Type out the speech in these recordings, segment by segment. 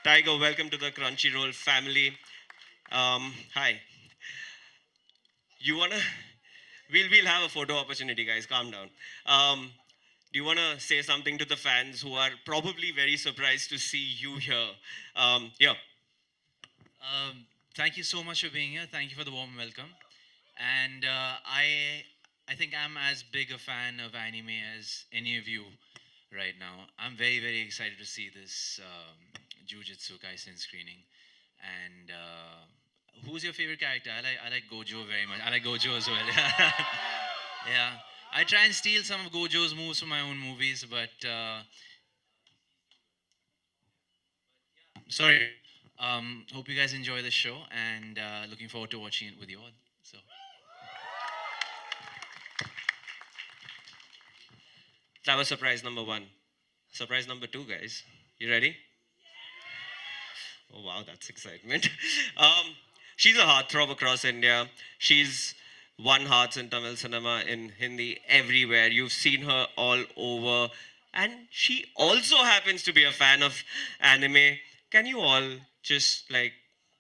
Tiger, welcome to the Crunchyroll family. Hi. You wanna? We'll have a photo opportunity, guys. Calm down. Do you wanna say something to the fans who are probably very surprised to see you here? Yeah. Um, Thank you so much for being here. Thank you for the warm welcome. And I think I'm as big a fan of anime as any of you right now. I'm very, very excited to see this Jujutsu Kaisen screening. And who's your favorite character? I like Gojo very much. I like Gojo as well. Yeah. I try and steal some of Gojo's moves from my own movies, but sorry. Hope you guys enjoy the show and looking forward to watching it with you all. So, That was surprise number one. Surprise number two, guys. You ready? Oh wow, that's excitement. Um, she's a heartthrob across India. She's won hearts in Tamil cinema, in Hindi, everywhere. You've seen her all over. And she also happens to be a fan of anime. Can you all just like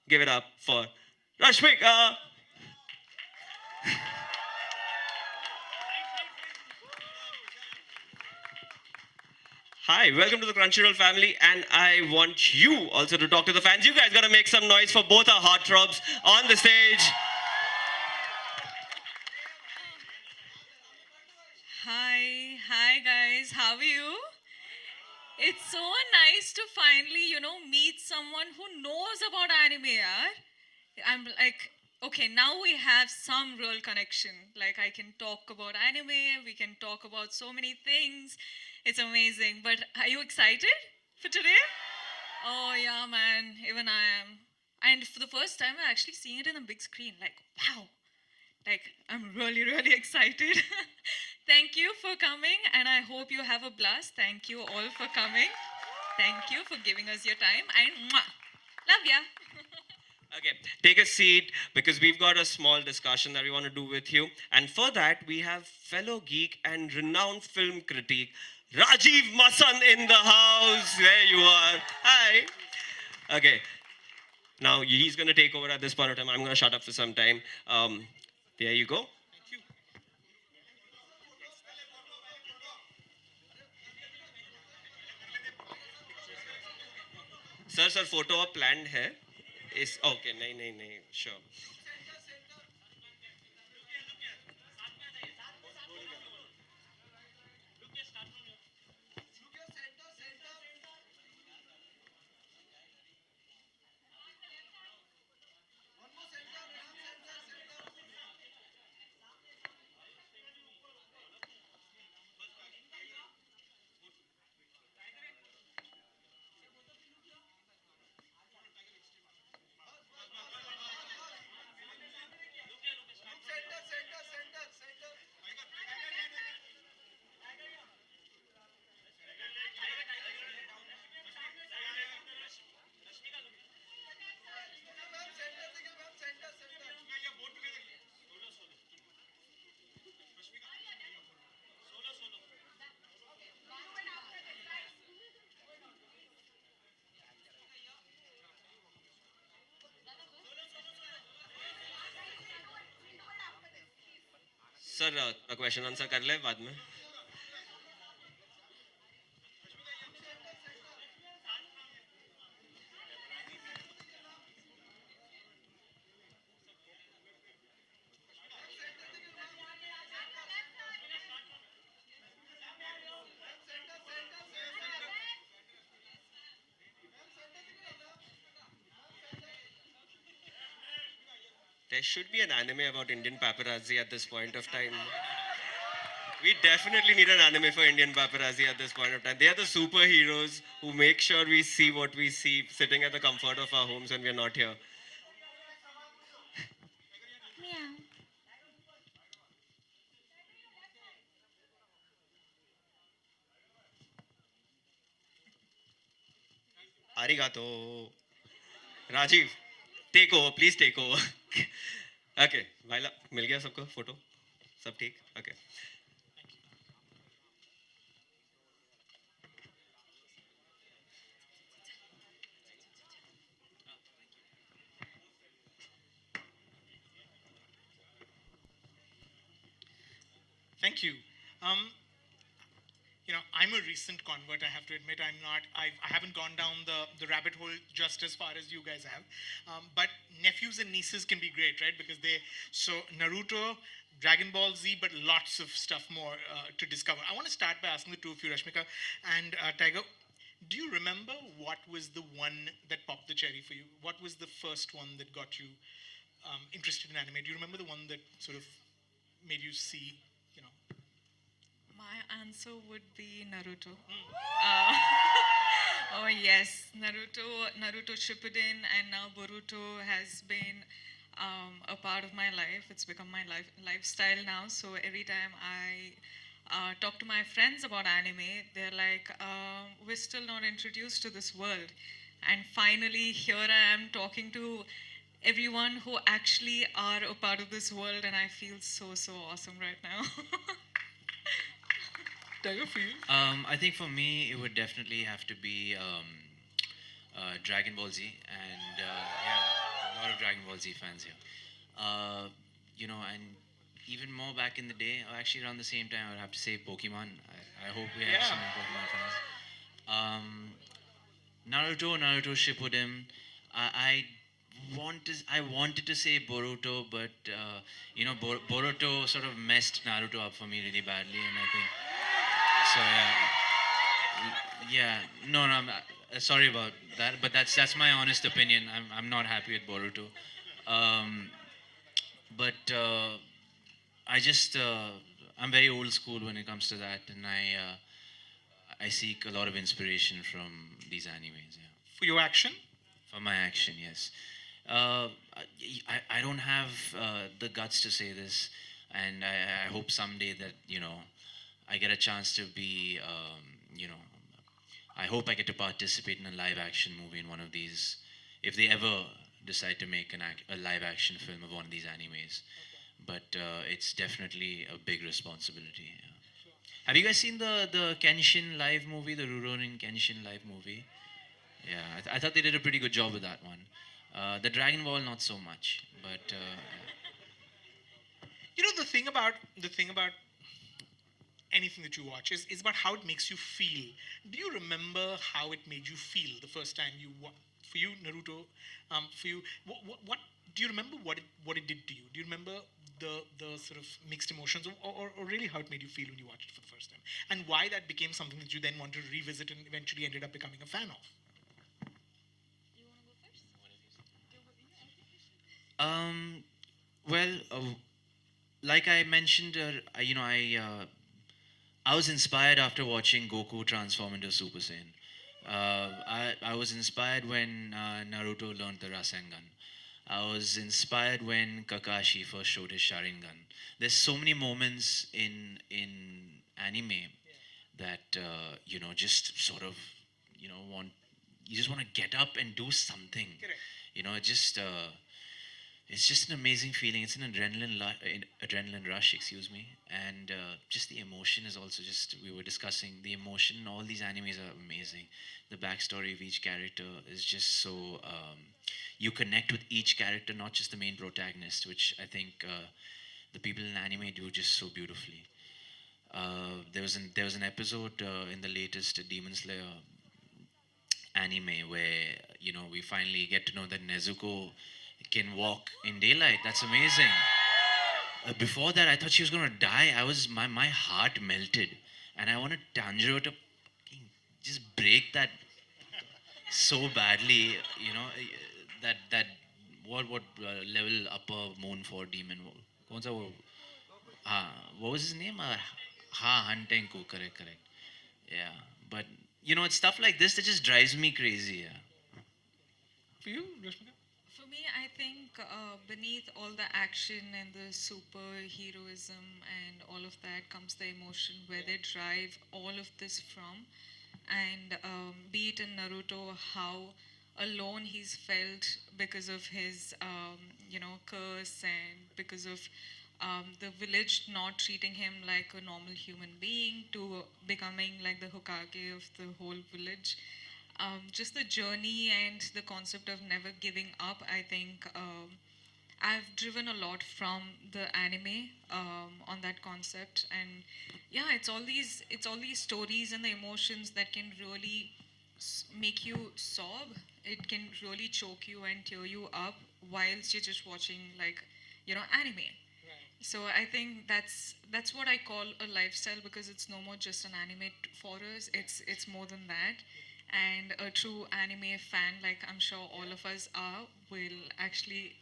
give it up for Rashmika? Hi, welcome to the Crunchyroll family, and I want you also to talk to the fans. You guys gotta make some noise for both our heartthrobs on the stage. Hi guys, how are you? It's so nice to finally, meet someone who knows about anime, yaar. I'm like, okay, now we have some real connection. Like, I can talk about anime, we can talk about so many things. It's amazing. But are you excited for today? Oh, yeah, man, even I am. And for the first time, I'm actually seeing it in a big screen. Like, wow. Like, I'm really, really excited. Thank you for coming, and I hope you have a blast. Thank you all for coming. Thank you for giving us your time, and mwah, love ya. Okay, take a seat because we've got a small discussion that we want to do with you. And for that, we have fellow geek and renowned film critic Rajiv Masan in the house. There you are. Hi. Okay, now he's going to take over at this point of time. I'm going to shut up for some time. There you go. Sir photo अब planned है इस okay नहीं नहीं नहीं sure sir question answer कर ले बाद में There should be an anime about Indian paparazzi at this point of time. We definitely need an anime for Indian paparazzi at this point of time. They are the superheroes who make sure we see what we see sitting at the comfort of our homes when we are not here. Meow. Arigato. Rajiv, take over. Please take over. Okay. भाईला मिल गया सबको photo सब ठीक okay Thank you. I'm a recent convert. I have to admit, I haven't gone down the rabbit hole just as far as you guys have. But nephews and nieces can be great, right? Because so Naruto, Dragon Ball Z, but lots of stuff more to discover. I want to start by asking the two of you, Rashmika and Tiger. Do you remember what was the one that popped the cherry for you? What was the first one that got you interested in anime? Do you remember the one that sort of made you see, you know? My answer would be Naruto. Oh yes, Naruto Shippuden, and now Boruto has been a part of my life. It's become my lifestyle now. So every time I talk to my friends about anime, they're like, "We're still not introduced to this world," and finally here I am talking to everyone who actually are a part of this world, and I feel so awesome right now. Tiger, for you? I think for me, it would definitely have to be Dragon Ball Z, and yeah, a lot of Dragon Ball Z fans here. And even more back in the day, or actually around the same time, I would have to say Pokemon. I hope we have some Pokemon fans. Naruto Shippuden. I wanted to say Boruto, but Boruto sort of messed Naruto up for me really badly, and I think so. Yeah. No. Sorry about that, but that's my honest opinion. I'm not happy with Boruto, but I just I'm very old school when it comes to that, and I seek a lot of inspiration from these animes. Yeah. For your action? For my action, yes. I don't have the guts to say this, and I hope someday that I get a chance to be I hope I get to participate in a live action movie in one of these, if they ever decide to make a live action film of one of these animes. But it's definitely a big responsibility. Yeah. Have you guys seen the Kenshin live movie, the Rurouni Kenshin live movie? Yeah, I thought they did a pretty good job with that one. The Dragon Ball, not so much, but The thing about anything that you watch is about how it makes you feel. Do you remember how it made you feel the first time for you, Naruto? For you, what do you remember? What it did to you? Do you remember the sort of mixed emotions, or really how it made you feel when you watched it for the first time, and why that became something that you then wanted to revisit and eventually ended up becoming a fan of? um, well, like I mentioned, I was inspired after watching Goku transform into Super Saiyan. I was inspired when Naruto learned the Rasengan. I was inspired when Kakashi first showed his Sharingan. There's so many moments in anime that just sort of want you just want to get up and do something. Correct. It's just an amazing feeling. It's an adrenaline rush, excuse me, and just the emotion is also just. We were discussing the emotion. All these animes are amazing. The backstory of each character is just so. You connect with each character, not just the main protagonist, which I think the people in anime do just so beautifully. There was an episode in the latest Demon Slayer anime where we finally get to know that Nezuko can walk in daylight. That's amazing. Before that, I thought she was gonna die. My heart melted, and I wanted Tanjiro to just break that so badly. That what level upper moon for demon? कौन सा वो? What was his name? Hantenku. Correct. Yeah, but it's stuff like this that just drives me crazy. Yeah. For you, Rashmika? For me, I think beneath all the action and the superheroism and all of that comes the emotion where they drive all of this from. And be it in Naruto, how alone he's felt because of his, curse, and because of the village not treating him like a normal human being to becoming like the Hokage of the whole village. Just the journey and the concept of never giving up, I think, I've driven a lot from the anime on that concept, and yeah, it's all these stories and the emotions that can really make you sob. It can really choke you and tear you up whilst you're just watching, like, anime. So I think that's what I call a lifestyle, because it's no more just an anime for us. It's more than that. And a true anime fan, like I'm sure all of us are, will actually,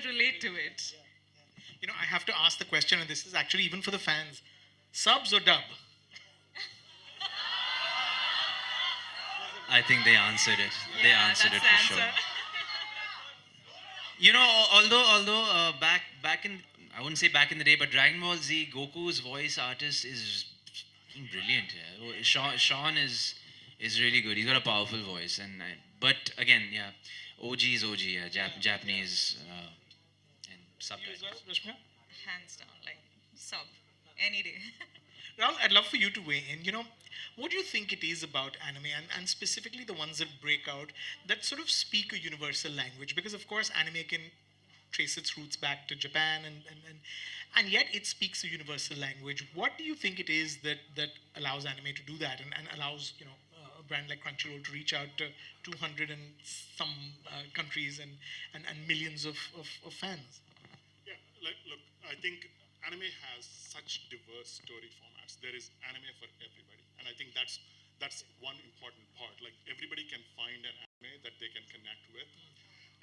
relate to it. I have to ask the question, and this is actually even for the fans: subs or dub? I think they answered it. They Yeah, answered that's it the for sure. answer. Although back in, I wouldn't say back in the day, but Dragon Ball Z, Goku's voice artist is fucking brilliant. Yeah. Sean is really good. He's got a powerful voice, but again, yeah, OG is OG. Yeah, Japanese and subtitles. Rashmika? Hands down, like sub, any day. Rahul, I'd love for you to weigh in. What do you think it is about anime, and specifically the ones that break out, that sort of speak a universal language? Because, of course, anime can trace its roots back to Japan, and yet it speaks a universal language. What do you think it is that allows anime to do that, and allows, a brand like Crunchyroll to reach out to 200 and some countries, and millions of fans? Yeah, look, I think anime has such diverse story formats. There is anime for everybody, and I think that's one important part. Like everybody can find an anime that they can connect with,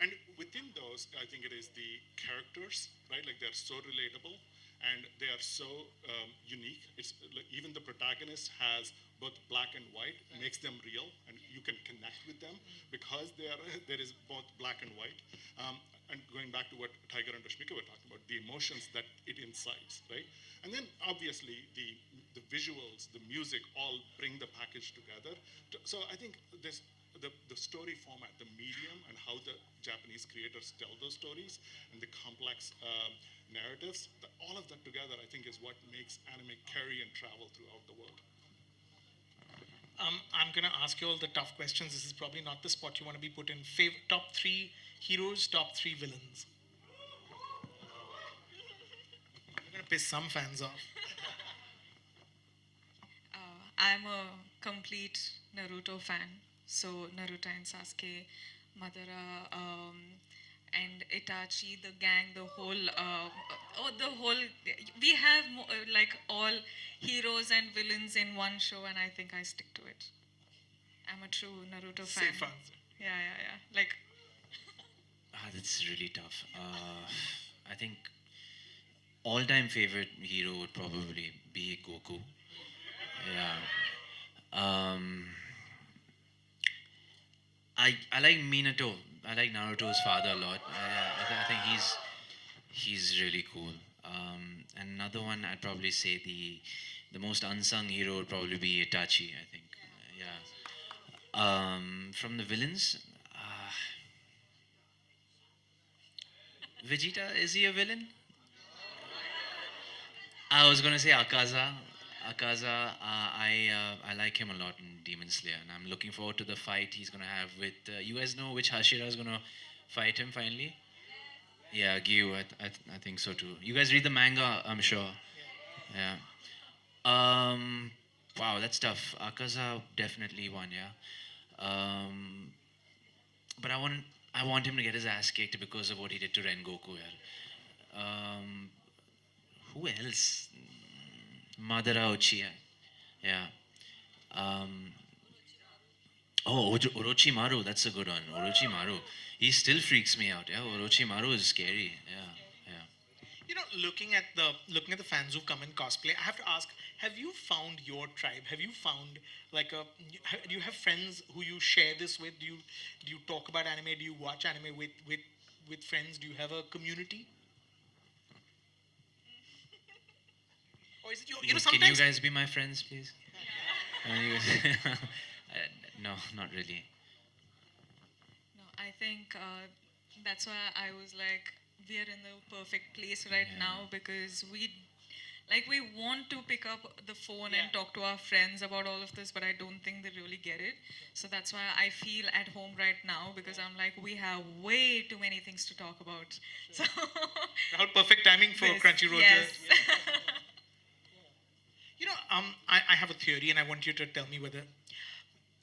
and within those, I think it is the characters, right? Like they're so relatable, and they are so unique. It's like even the protagonist has both black and white, makes them real, and you can connect with them because there is both black and white. And going back to what Tiger and Rashmika were talking about, the emotions that it incites, right? And then obviously the visuals, the music, all bring the package together. So I think the story format, the medium, and how the Japanese creators tell those stories, and the complex narratives, all of that together, I think, is what makes anime carry and travel throughout the world. I'm going to ask you all the tough questions. This is probably not the spot you want to be put in. Top three heroes, top three villains. I'm going to piss some fans off. I'm a complete Naruto fan. So Naruto and Sasuke, Madara, and Itachi, the gang, we have like all heroes and villains in one show, and I think I stick to it. I'm a true Naruto fan. Safe answer. Yeah. Like, That's really tough. I think all-time favorite hero would probably be Goku. Yeah. I like Minato. I like Naruto's father a lot. I think he's really cool. And another one, I'd probably say the most unsung hero would probably be Itachi. I think. Yeah. From the villains, Vegeta, is he a villain? I was gonna say Akaza. Akaza, I like him a lot in Demon Slayer, and I'm looking forward to the fight he's gonna have with. You guys know which Hashira is gonna fight him finally? Yeah, Gyu. I think so too. You guys read the manga, I'm sure. Yeah. Wow, that's tough. Akaza definitely won. Yeah. But I want him to get his ass kicked because of what he did to Rengoku. Yeah. Who else? Madara Uchiha. Yeah. Um, Orochimaru. That's a good one. Orochimaru. He still freaks me out. Yeah. Orochimaru is scary. Yeah. Looking at the fans who come in cosplay, I have to ask: have you found your tribe? Have you found do you have friends who you share this with? Do you talk about anime? Do you watch anime with friends? Do you have a community? Or is it Can you sometimes guys be my friends, please? You guys- no, not really. no, I think that's why I was like, we are in the perfect place right Yeah. now, because we Like, we want to pick up the phone and talk to our friends about all of this, but I don't think they really get it. So that's why I feel at home right now, because I'm like, we have way too many things to talk about. So, Rahul, perfect timing for this, Crunchyroll. yes. I have a theory, and I want you to tell me whether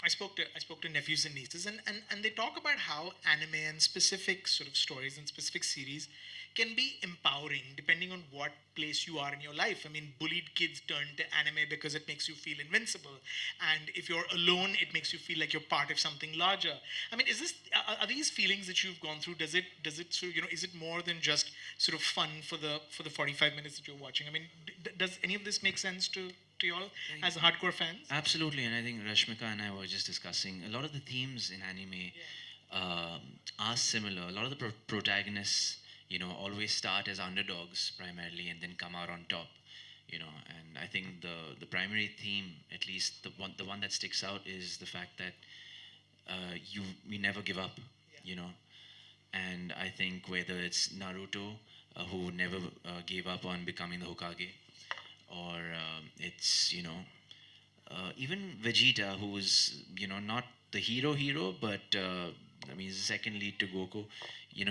I spoke to nephews and nieces, and they talk about how anime and specific sort of stories and specific series can be empowering depending on what place you are in your life. I mean, bullied kids turn to anime because it makes you feel invincible, and if you're alone, it makes you feel like you're part of something larger. I mean, are these feelings that you've gone through? Does it sort of, is it more than just sort of fun for the 45 minutes that you're watching? I mean, does any of this make sense to y'all as hardcore fans? Absolutely, and I think Rashmika and I were just discussing a lot of the themes in anime are similar. A lot of the protagonists, always start as underdogs primarily and then come out on top. And I think the primary theme, at least the one that sticks out, is the fact that we never give up. You know, and I think whether it's Naruto, who never gave up on becoming the Hokage, or it's even Vegeta, who was not the hero, but I mean he's the second lead to Goku. He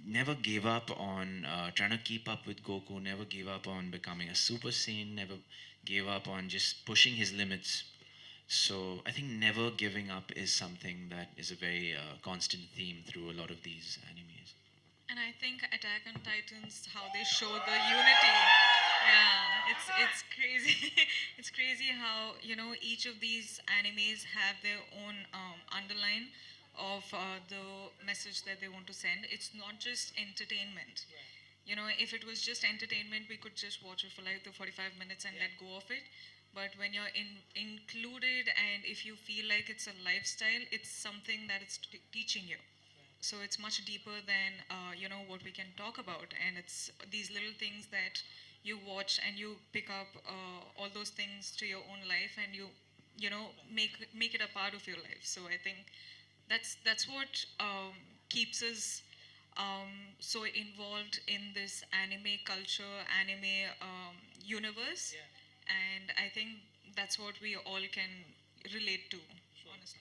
never gave up on trying to keep up with Goku. Never gave up on becoming a Super Saiyan. Never gave up on just pushing his limits. So I think never giving up is something that is a very constant theme through a lot of these animes. And I think Attack on Titans, how they show the unity. Yeah, it's crazy. It's crazy how each of these animes have their own underline of the message that they want to send. It's not just entertainment. If it was just entertainment, we could just watch it for like the 45 minutes and let go of it. But when you're included, and if you feel like it's a lifestyle, it's something that it's teaching you. So it's much deeper than what we can talk about, and it's these little things that you watch and you pick up all those things to your own life, and make it a part of your life. So I think that's what keeps us so involved in this anime culture, anime universe, and I think that's what we all can relate to, honestly.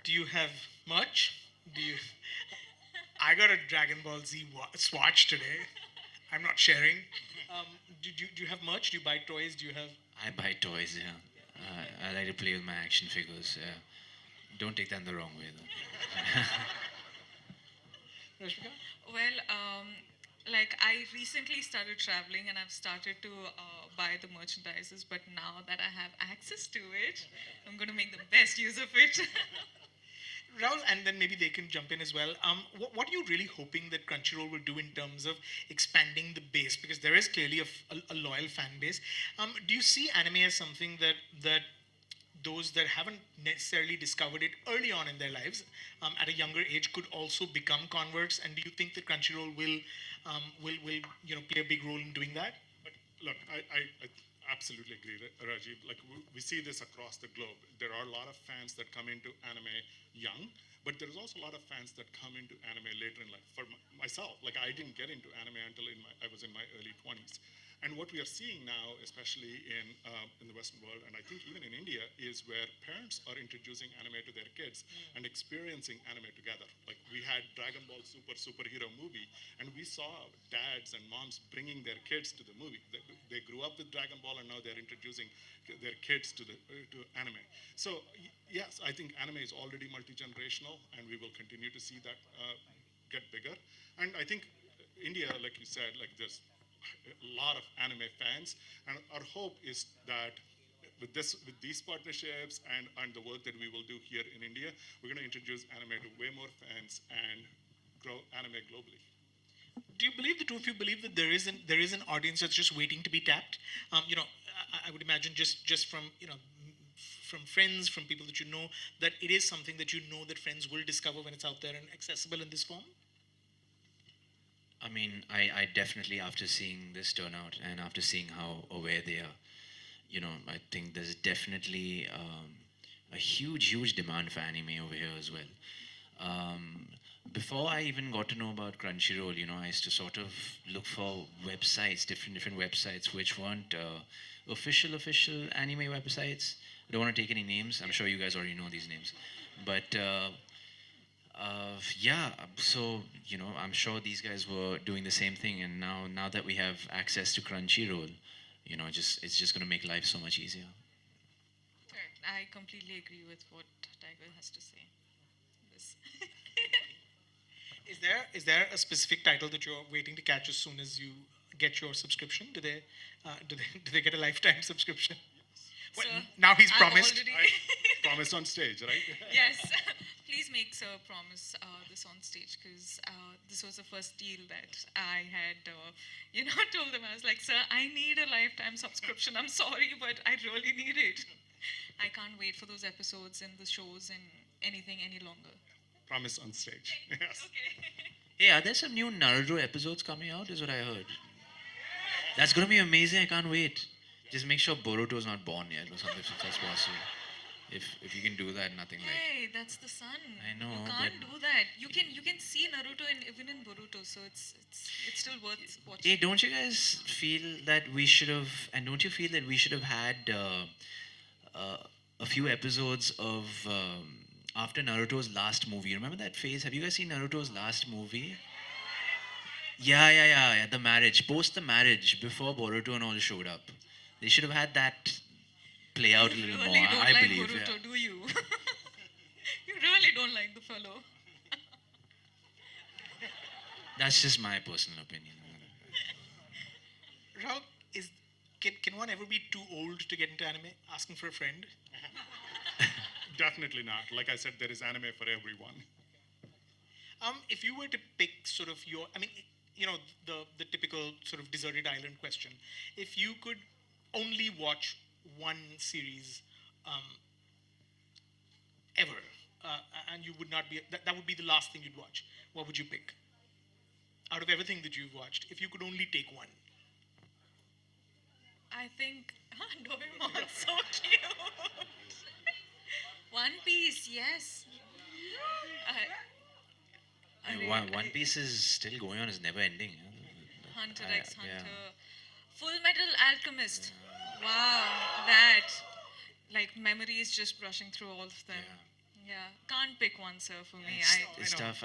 Do you have much? Do you? I got a Dragon Ball Z swatch today. I'm not sharing. Do you have merch? Do you buy toys? Do you have? I buy toys. Yeah, I like to play with my action figures. Yeah. Don't take that in the wrong way, though. Rashmika? Well, like I recently started traveling and I've started to buy the merchandises, but now that I have access to it, I'm going to make the best use of it. Rahul, and then maybe they can jump in as well. What are you really hoping that Crunchyroll will do in terms of expanding the base? Because there is clearly a loyal fan base. Do you see anime as something that those that haven't necessarily discovered it early on in their lives, at a younger age, could also become converts? And do you think that Crunchyroll will play a big role in doing that? But look, I absolutely agree, Rajiv. Like we see this across the globe. There are a lot of fans that come into anime young, but there's also a lot of fans that come into anime later in life. For myself, like I didn't get into anime until I was in my early 20s. And what we are seeing now, especially in the Western world, and I think even in India, is where parents are introducing anime to their kids and experiencing anime together. Like we had Dragon Ball superhero movie, and we saw dads and moms bringing their kids to the movie. They grew up with Dragon Ball, and now they're introducing their kids to anime. So yes, I think anime is already multi-generational, and we will continue to see that get bigger. And I think India, like you said, like there's a lot of anime fans, and our hope is that with these partnerships and the work that we will do here in India, we're going to introduce anime to way more fans and grow anime globally. Do you believe, the two of you believe that there is an audience that's just waiting to be tapped? I would imagine just from from friends, from people that you know, that it is something that that friends will discover when it's out there and accessible in this form. I mean, I definitely, after seeing this turnout and after seeing how aware they are, I think there's definitely a huge demand for anime over here as well. Before I even got to know about Crunchyroll, I used to sort of look for websites, different websites, which weren't official anime websites. I don't want to take any names. I'm sure you guys already know these names, but yeah. So I'm sure these guys were doing the same thing, and now that we have access to Crunchyroll, it's just gonna make life so much easier. Correct. I completely agree with what Tiger has to say. This. Is there a specific title that you're waiting to catch as soon as you get your subscription? Do they get a lifetime subscription? Well, Sir, now he's I've promised. already- Promise on stage, right? Yes. Please make Sir promise this on stage, because this was the first deal that I had, told them. I was like, Sir, I need a lifetime subscription. I'm sorry, but I really need it. I can't wait for those episodes and the shows and anything any longer. Promise on stage. Yes. Okay. Hey, are there some new Naruto episodes coming out? Is what I heard. That's gonna be amazing. I can't wait. Just make sure Boruto's not born yet or something if that's possible. If you can do that, nothing like. Hey, that's the sun. I know, You can't do that. You can see Naruto even in Boruto, so it's still worth watching. Hey, don't you guys feel that we should have? And don't you feel that we should have had a few episodes of after Naruto's last movie? Remember that phase? Have you guys seen Naruto's last movie? Yeah. The marriage, post the marriage, before Boruto and all showed up. They should have had that play out a You little really more. don't I like believe. Boruto, Yeah. do you? You really don't like the fellow. That's just my personal opinion. Rahul, can one ever be too old to get into anime? Asking for a friend. Definitely not. Like I said, there is anime for everyone. If you were to pick sort of the typical sort of deserted island question, if you could only watch one series ever, and you would not be that would be the last thing you'd watch, what would you pick? Out of everything that you've watched, if you could only take one. I think Doraemon's so cute. One Piece, yes. One Piece is still going on. It's never ending. Hunter I- x Hunter. yeah. Full Metal Alchemist. Wow, that. Like memories just brushing through all of them. Yeah. Can't pick one, sir, for me. It's I know. tough.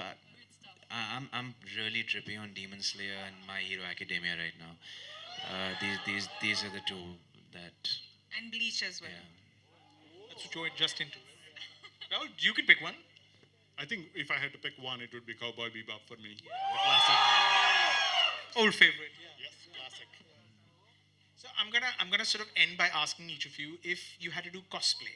I'm really tripping on Demon Slayer and My Hero Academia right now. These are the two that. And Bleach as well. Yeah. That's what you're just into. Rahul, you can pick one. I think if I had to pick one, it would be Cowboy Bebop for me. The classic. Old favorite. Yeah. Yes, classic. So I'm gonna sort of end by asking each of you if you had to do cosplay,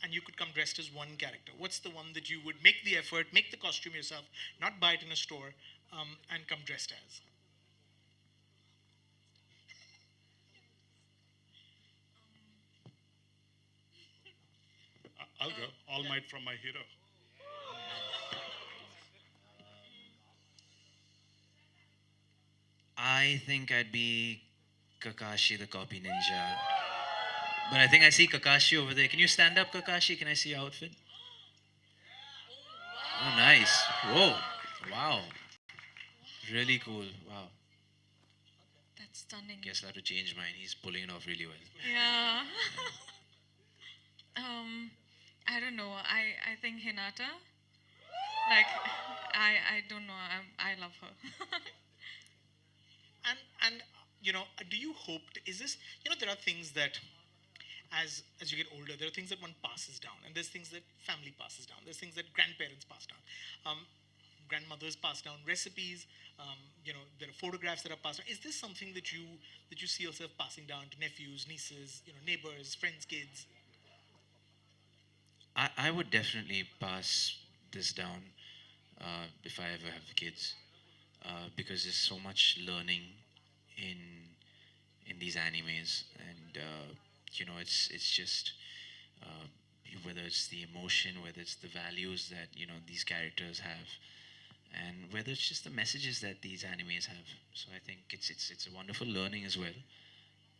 and you could come dressed as one character. What's the one that you would make the effort, make the costume yourself, not buy it in a store, and come dressed as? I'll go. All Might from My Hero. I think I'd be Kakashi the Copy Ninja. But I think I see Kakashi over there. Can you stand up, Kakashi? Can I see your outfit? Oh, nice. Whoa. Wow. Really cool. Wow. That's stunning. Guess I'll have to change mine. He's pulling it off really well. Yeah. I don't know. I think Hinata. Like, I don't know. I love her. And do you hope is this there are things that as you get older, there are things that one passes down, and there's things that family passes down, there's things that grandparents pass down, grandmothers pass down recipes, there are photographs that are passed down. Is this something that you see yourself passing down to nephews, nieces, neighbors, friends, kids? I would definitely pass this down if I ever have kids, because there's so much learning in these animes, and it's just whether it's the emotion, whether it's the values that these characters have, and whether it's just the messages that these animes have. So I think it's a wonderful learning as well,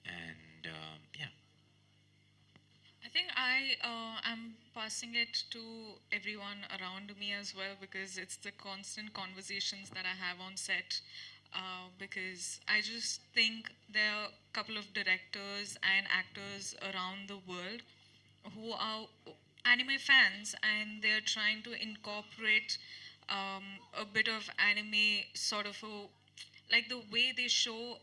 and yeah. I think I am passing it to everyone around me as well, because it's the constant conversations that I have on set. Because I just think there are a couple of directors and actors around the world who are anime fans, and they're trying to incorporate a bit of anime, sort of a, like the way they show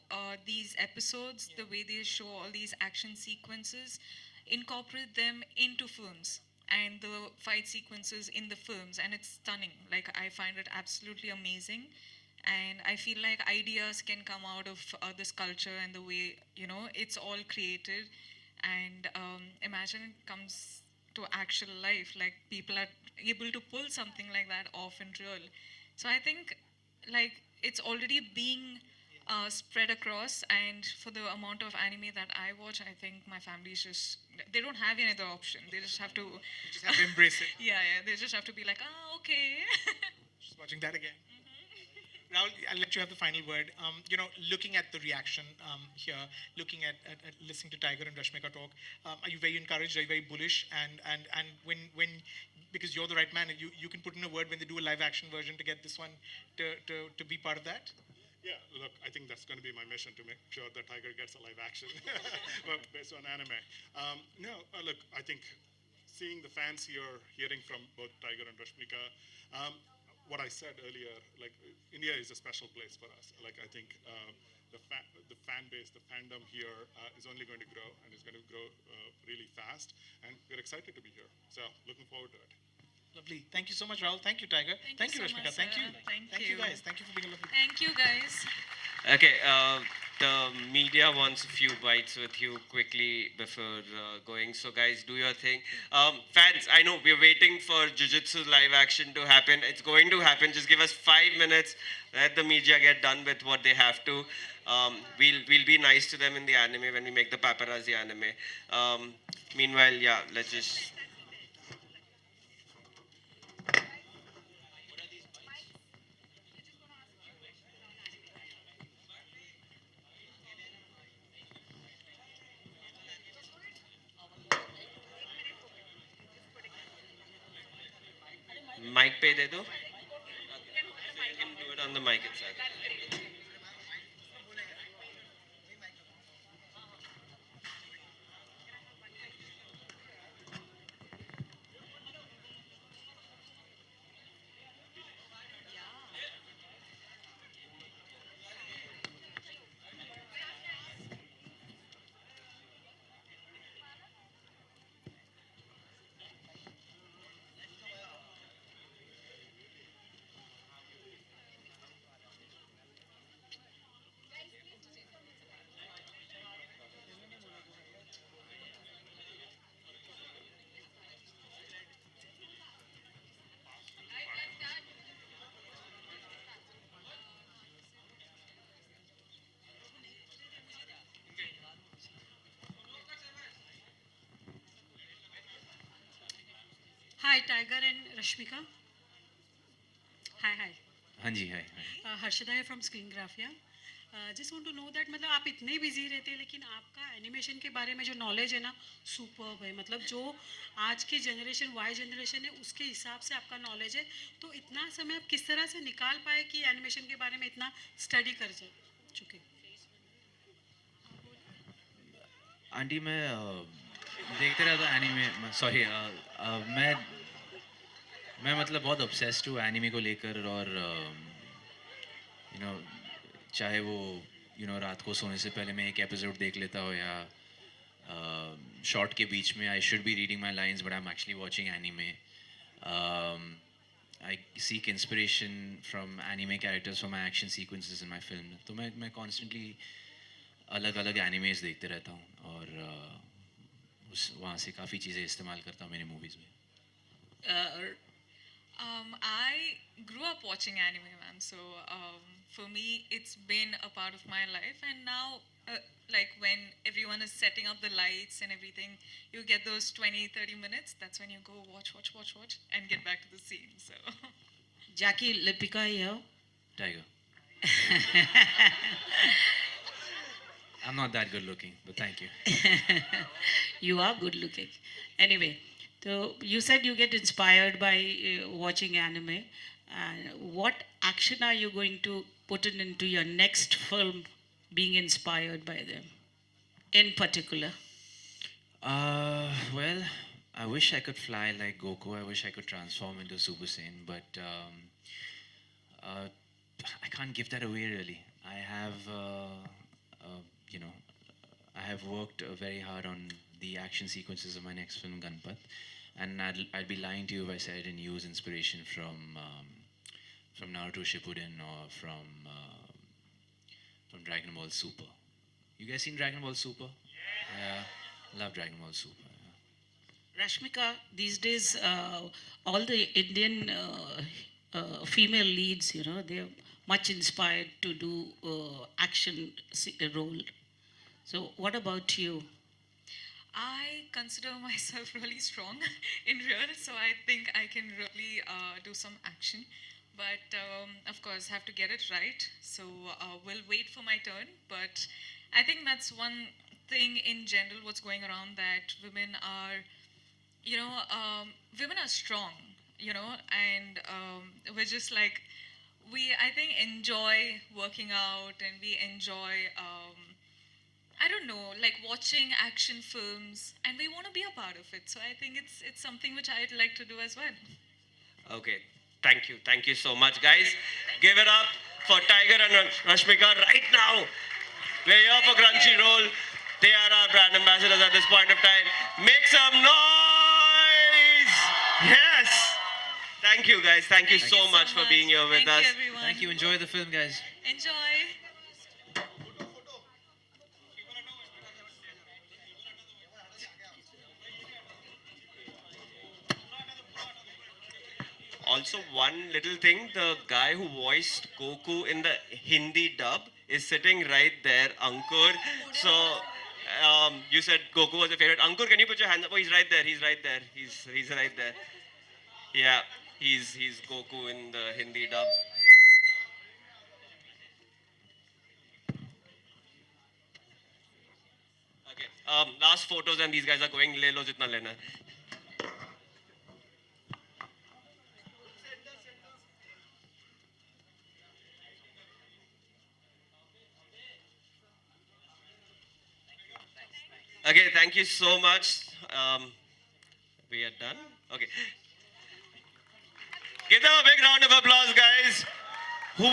these episodes, the way they show all these action sequences, incorporate them into films and the fight sequences in the films, and it's stunning. Like, I find it absolutely amazing, and I feel like ideas can come out of this culture and the way, you know, it's all created. And imagine it comes to actual life, like people are able to pull something like that off in real. So I think, like, it's already being spread across, and for the amount of anime that I watch, I think my family's just, they don't have any other option. They just have to You just have to embrace it. yeah, they just have to be like, ah, okay. Just watching that again. Rahul, I'll let you have the final word. You know, looking at the reaction here, looking at listening to Tiger and Rashmika talk, are you very encouraged? Are you very bullish? And when because you're the right man, you can put in a word when they do a live action version to get this one to be part of that. Yeah, look, I think that's going to be my mission, to make sure that Tiger gets a live action based on anime. Look, I think seeing the fans here, hearing from both Tiger and Rashmika, what I said earlier, like, India is a special place for us. Like, I think the fan base, the fandom here is only going to grow, and it's going to grow really fast. And we're excited to be here. So looking forward to it. Lovely. Thank you so much, Rahul. Thank you, Tiger. Thank you so Rashmika. much, Thank sir. you. Thank you you. guys. Thank you for being a lovely. Thank you, guys. Okay, the media wants a few bites with you quickly before going. So, guys, do your thing. Fans, I know we're waiting for Jujutsu live action to happen. It's going to happen. Just give us 5 minutes. Let the media get done with what they have to. We'll be nice to them in the anime when we make the paparazzi anime. Meanwhile, yeah, let's just. Mic पे दे दो. So you can do it on the mic itself. Hi, Tiger and Rashmika. Hi, hi. हाँ जी, हाय. Harshada है from Screen Graphia. Just want to know that मतलब आप इतने busy रहते हैं, लेकिन आपका एनिमेशन के बारे में जो नॉलेज है ना, सुपर्ब है. मतलब जो आज की जनरेशन, वाई जनरेशन है, उसके हिसाब से आपका नॉलेज है. तो इतना समय आप किस तरह से निकाल पाए कि एनिमेशन के बारे में इतना स्टडी कर चुके. आंटी, मैं देखते रहता हूँ एनीमे. सॉरी, मैं मतलब बहुत ऑब्सेस्ड हूँ एनीमे को लेकर. और यू नो, चाहे वो रात को सोने से पहले मैं एक एपिसोड देख लेता हूँ, या शॉर्ट के बीच में I should be reading my lines but I am actually watching anime. I seek inspiration from anime characters for my action sequences in my film. तो मैं कॉन्स्टेंटली अलग अलग एनिमेज देखते रहता हूँ, और वहाँ से काफ़ी चीज़ें इस्तेमाल करता हूँ मेरी मूवीज़ में. I grew up watching anime, man. So for me, it's been a part of my life. And now, like when everyone is setting up the lights and everything, you get those 20, 30 minutes. That's when you go watch, and get back to the scene. So. Jackie Lipika here. Tiger. I'm not that good looking, but thank you. You are good looking. Anyway, So you said you get inspired by watching anime. What action are you going to put it into your next film, being inspired by them, in particular? Well, I wish I could fly like Goku. I wish I could transform into Super Saiyan, but uh, I can't give that away really. I have, you know, I have worked very hard on the action sequences of my next film, Gunpat, and I'd be lying to you if I said I didn't use inspiration from Naruto Shippuden or from Dragon Ball Super. You guys seen Dragon Ball Super? Yeah, love Dragon Ball Super. Yeah. Rashmika, these days, all the Indian female leads, they're much inspired to do role. So, what about you? I consider myself really strong in real, so I think I can really do some action. But of course, have to get it right. So we'll wait for my turn. But I think that's one thing in general. What's going around that women are strong. And we're just like I think enjoy working out and we enjoy. I don't know, like watching action films, and we want to be a part of it. So I think it's something which I'd like to do as well. Okay. Thank you so much, guys. Give it up for Tiger and Rashmika right now. We're here for Crunchyroll. They are our brand ambassadors at this point of time. Make some noise! Yes! Thank you, guys. Thank you so much for being here with us. Thank you, everyone. Thank you. Enjoy the film, guys. Enjoy. Also, one little thing, the guy who voiced Goku in the Hindi dub is sitting right there, Ankur. So, you said Goku was your favorite. Ankur, can you put your hand up? Oh, he's right there. He's right there. He's right there. Yeah, he's Goku in the Hindi dub. Okay. Last photos and these guys are going. Le lo jitna lena. Okay, thank you so much. We are done. Okay. Give them a big round of applause, guys. Who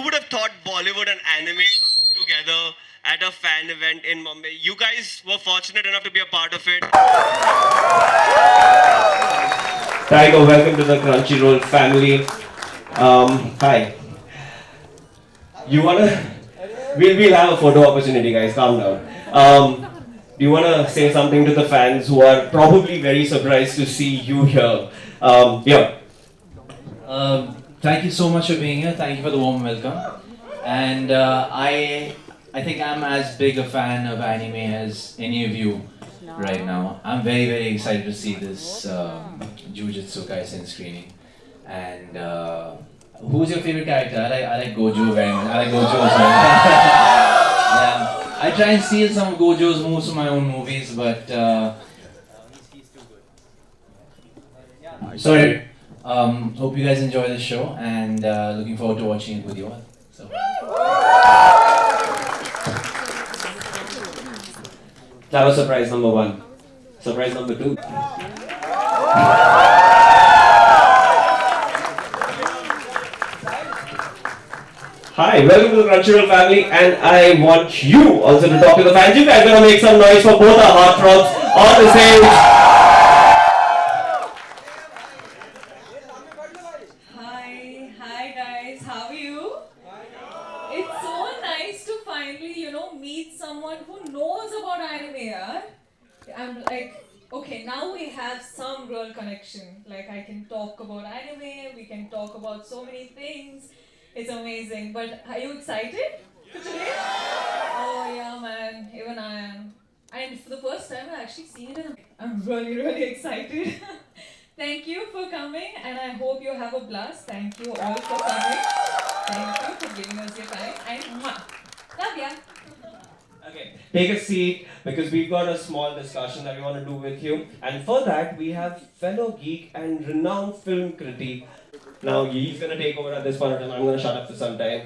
would have thought Bollywood and anime together at a fan event in Mumbai? You guys were fortunate enough to be a part of it. Tiger, welcome to the Crunchyroll family. Hi. You wanna? We'll have a photo opportunity, guys. Calm down. Do you want to say something to the fans who are probably very surprised to see you here? Yeah. Thank you so much for being here. Thank you for the warm welcome. And I think I'm as big a fan of anime as any of you right now. I'm very, very excited to see this Jujutsu Kaisen screening. And who's your favorite character? I like Gojo very much. I like Gojo as well. Yeah. I try and steal some of Gojo's moves from my own movies, but sorry. Hope you guys enjoy the show, and looking forward to watching it with you all. So. That was surprise number one. Surprise number two. Hi, welcome to the Crunchyroll family, and I want you also to talk to the fans. You guys gonna make some noise for both our heartthrobs on the stage. Hi guys, how are you? It's so nice to finally, meet someone who knows about anime, yaar. I'm like, okay, now we have some real connection. Like, I can talk about anime, we can talk about so many things. It's amazing. But are you excited for today? Oh, yeah, man. Even I am. And for the first time, I've actually seen it. And I'm really, really excited. Thank you for coming, and I hope you have a blast. Thank you all for coming. Thank you for giving us your time. And mwah. Love ya. Okay. take a seat because we've got a small discussion that we want to do with you. And for that, we have fellow geek and renowned film critic. Now, he's going to take over at this point of time. I'm going to shut up for some time.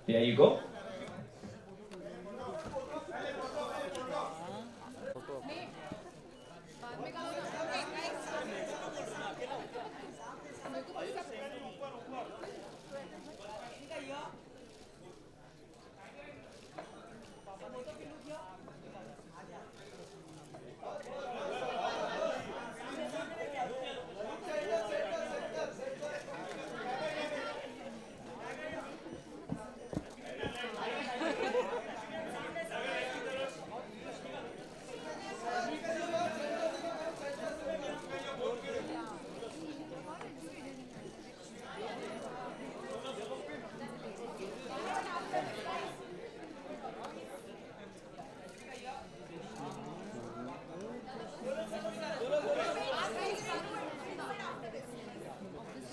There you go.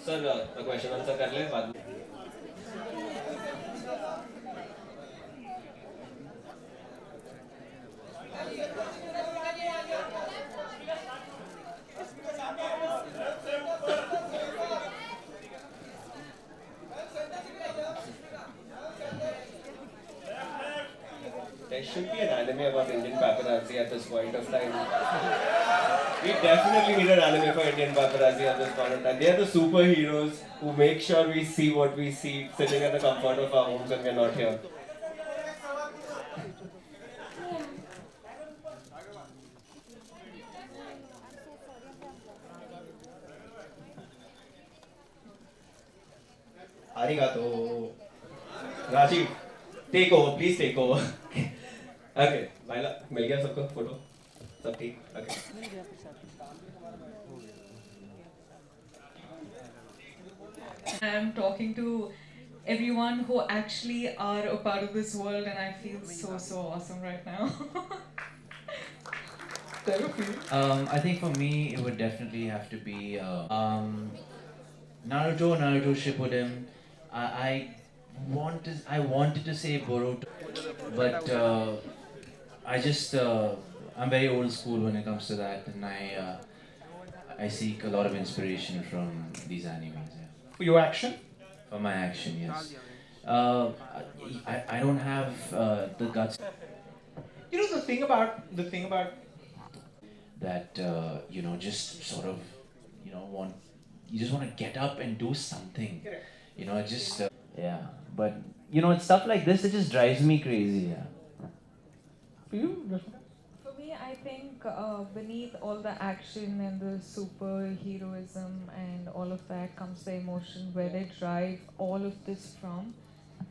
Sir, the question answer कर ले बाद में. There should be an anime about Indian paparazzi at this point of time. We definitely need an anime for Indian paparazzi at this point of time. They are the superheroes who make sure we see what we see sitting at the comfort of our homes when we are not here. Arigato. Rajiv, take over. Please take over. Okay. Maila, मिल गया सबको photo? सब ठीक? Okay. I'm talking to everyone who actually are a part of this world, and I feel so awesome right now. I think for me, it would definitely have to be Naruto Shippuden. I wanted to say Boruto, but I'm very old school when it comes to that, and I seek a lot of inspiration from these animes. Yeah. For your action? For my action, yes. I don't have the guts. You know the thing about that just sort of you just want to get up and do something. Yeah. But it's stuff like this that just drives me crazy. Yeah. for you, Rashmika? For me, I think beneath all the action and the superheroism and all of that comes the emotion where they drive all of this from.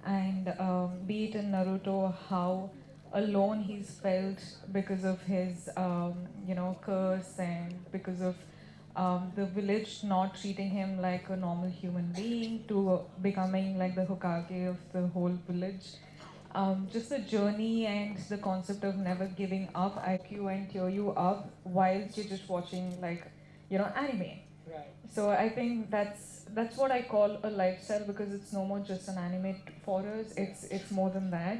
And be it in Naruto, how alone he's felt because of his, curse, and because of the village not treating him like a normal human being to becoming like the Hokage of the whole village. Just the journey and the concept of never giving up, IQ and tear you up whilst you're just watching anime. Right. So I think that's what I call a lifestyle, because it's no more just an anime for us. It's more than that.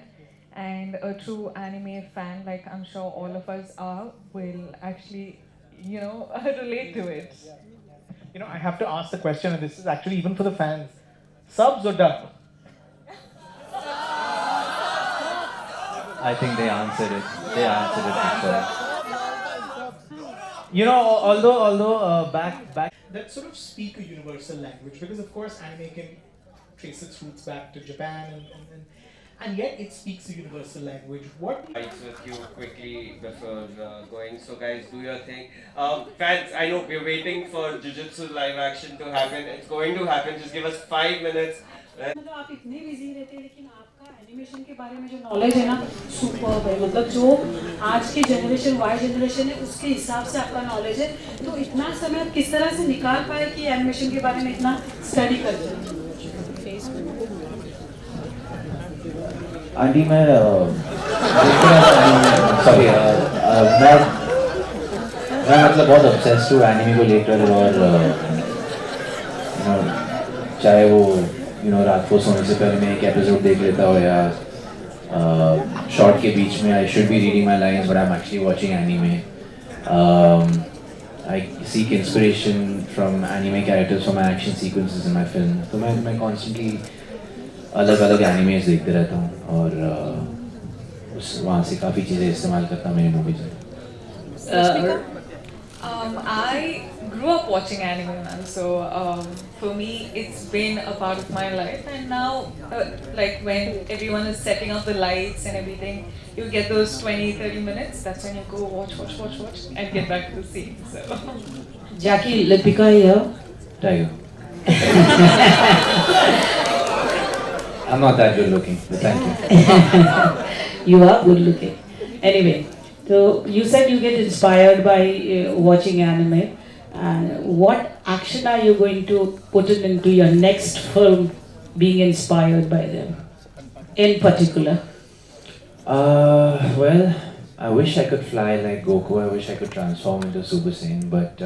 And a true anime fan, like I'm sure all of us are, will actually, relate to it. I have to ask the question, and this is actually even for the fans. Subs or dub? I think they answered it. They answered it before. Although back That sort of speak a universal language, because of course anime can trace its roots back to Japan, and yet it speaks a universal language. What Lights with you quickly before going. So guys, do your thing. Fans, I know we're waiting for Jujutsu live action to happen. It's going to happen. Just give us 5 minutes. मतलब आप इतने busy रहते हैं, लेकिन आपका animation के बारे में जो नॉलेज है ना, सुपर्ब है. मतलब जो आज की जनरेशन वाई जनरेशन है उसके हिसाब से आपका नॉलेज है. तो इतना समय आप किस तरह से निकाल पाए कि एनिमेशन के बारे में इतना स्टडी करते हैं? आंटी मैं सॉरी मैं मतलब बहुत ऑब्सेस्ड हूँ एनिमे को लेकर, और चाहे वो रात को सोने से पहले मैं एक एपिसोड देख लेता हूँ, या शॉर्ट के बीच में I should be reading my lines, but I'm actually watching anime. I seek inspiration from anime characters for my action sequences in my film. तो मैं constantly अलग-अलग animes देखते रहता हूँ और उस वहाँ से काफ़ी चीज़ें इस्तेमाल करता हूँ मेरी मूवीज में. I grew up watching anime, man. So for me, it's been a part of my life. And now, like when everyone is setting up the lights and everything, you get those 20, 30 minutes. That's when you go watch, and get back to the scene. So. Jackie Lipika here. Tiger. I'm not that good looking, but thank you. You are good looking. Anyway, so you said you get inspired by watching anime. What action are you going to put it into your next film being inspired by them in particular? Well, I wish I could fly like Goku. I wish I could transform into Super Saiyan, but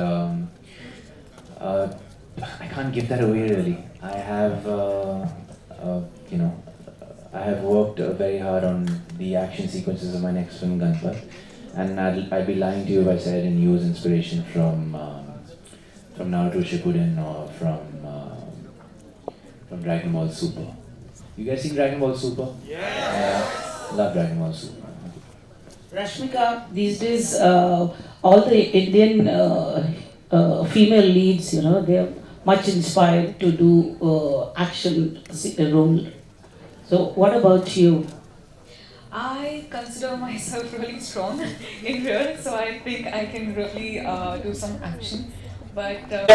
I can't give that away really. I have, I have worked very hard on the action sequences of my next film, Gunpla, and I'd be lying to you if I said I didn't use inspiration from Naruto Shippuden or from Dragon Ball Super. You guys seen Dragon Ball Super? Yeah. Love Dragon Ball Super. Rashmika, these days all the Indian female leads, they are much inspired to do action role. So what about you? I consider myself really strong in here, so I think I can really do some action. But Make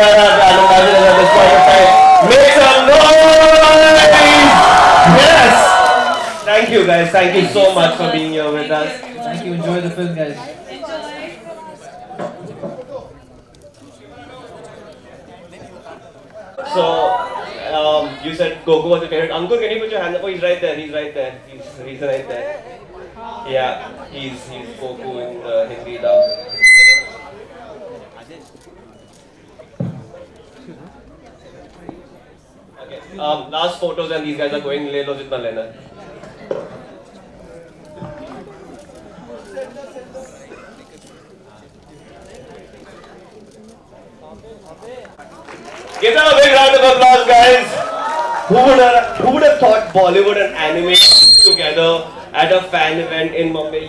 some noise! Yes! Thank you guys. Thank you so much for being here with us. Thank you. Enjoy the film, guys. So, you said Goku was your favorite. Ankur, can you put your hand up? Oh, he's right there. He's right there. He's right there. Yeah, he's Goku in the Hindi dub. Okay. Last photos and these guys are going. Le lo jitna lena. Give them a big round of applause, guys. Who would have thought Bollywood and anime together at a fan event in Mumbai?